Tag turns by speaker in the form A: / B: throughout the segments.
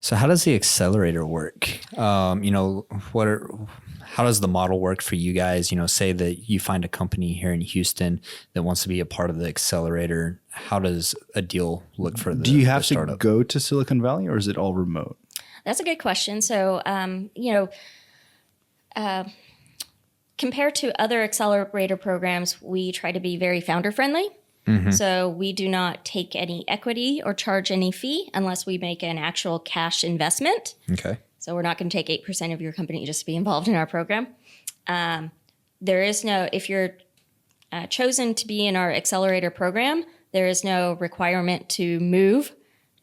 A: So how does the accelerator work? How does the model work for you guys? Say that you find a company here in Houston that wants to be a part of the accelerator. How does a deal look for
B: Do you
A: the
B: have to
A: startup?
B: go to Silicon Valley or is it all remote?
C: That's a good question. So, compared to other accelerator programs, we try to be very founder friendly. So we do not take any equity or charge any fee unless we make an actual cash investment.
A: Okay.
C: So we're not going to take 8% of your company just to be involved in our program. There is no, if you're chosen to be in our accelerator program, there is no requirement to move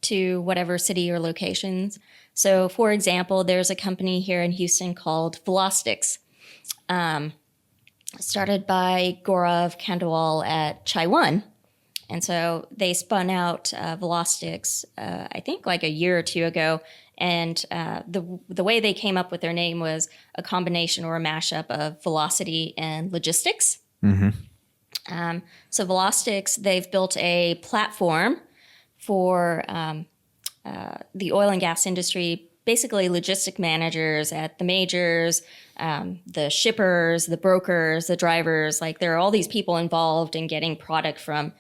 C: to whatever city or locations. So for example, there's a company here in Houston called Velostix, started by Gaurav Khandelwal at Chai One. And so they spun out Velostix, I think like a year or two ago. And the way they came up with their name was a combination or a mashup of velocity and logistics. So Velostix, they've built a platform for the oil and gas industry, basically logistic managers at the majors, the shippers, the brokers, the drivers. Like there are all these people involved in getting product from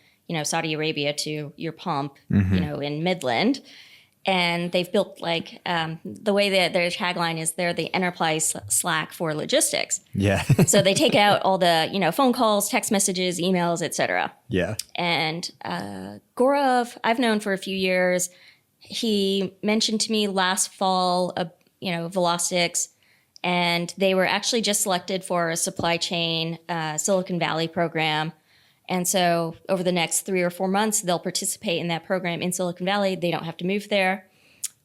C: Saudi Arabia to your pump, in Midland. And they've built the way that their tagline is they're the enterprise Slack for logistics.
A: Yeah.
C: So they take out all the, phone calls, text messages, emails, etc.
A: Yeah.
C: And Gaurav, I've known for a few years. He mentioned to me last fall, Velostix, and they were actually just selected for a supply chain Silicon Valley program. And so over the next 3 or 4 months, they'll participate in that program in Silicon Valley. They don't have to move there.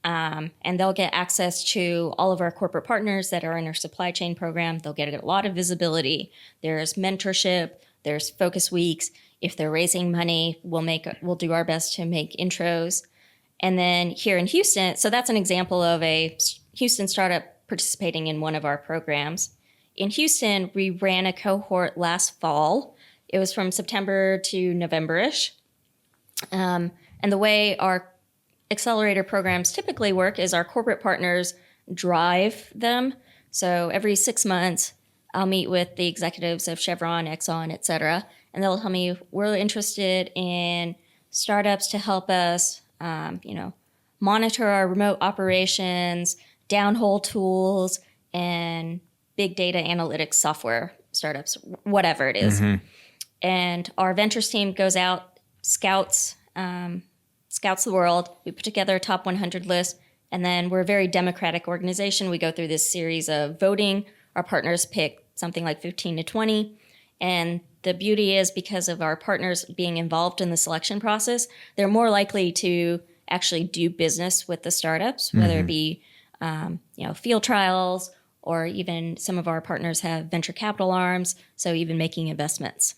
C: And they'll get access to all of our corporate partners that are in our supply chain program. They'll get a lot of visibility. There's mentorship. There's focus weeks. If they're raising money, we'll do our best to make intros. And then here in Houston, so that's an example of a Houston startup participating in one of our programs. In Houston, we ran a cohort last fall. It was from September to November-ish. And the way our accelerator programs typically work is our corporate partners drive them. So every 6 months, I'll meet with the executives of Chevron, Exxon, et cetera, and they'll tell me we're interested in startups to help us, monitor our remote operations, downhole tools, and big data analytics software startups, whatever it is. And our ventures team goes out, scouts the world. We put together a top 100 list, and then we're a very democratic organization. We go through this series of voting. Our partners pick something like 15 to 20. And the beauty is because of our partners being involved in the selection process, they're more likely to actually do business with the startups, whether it be field trials, or even some of our partners have venture capital arms, so even making investments.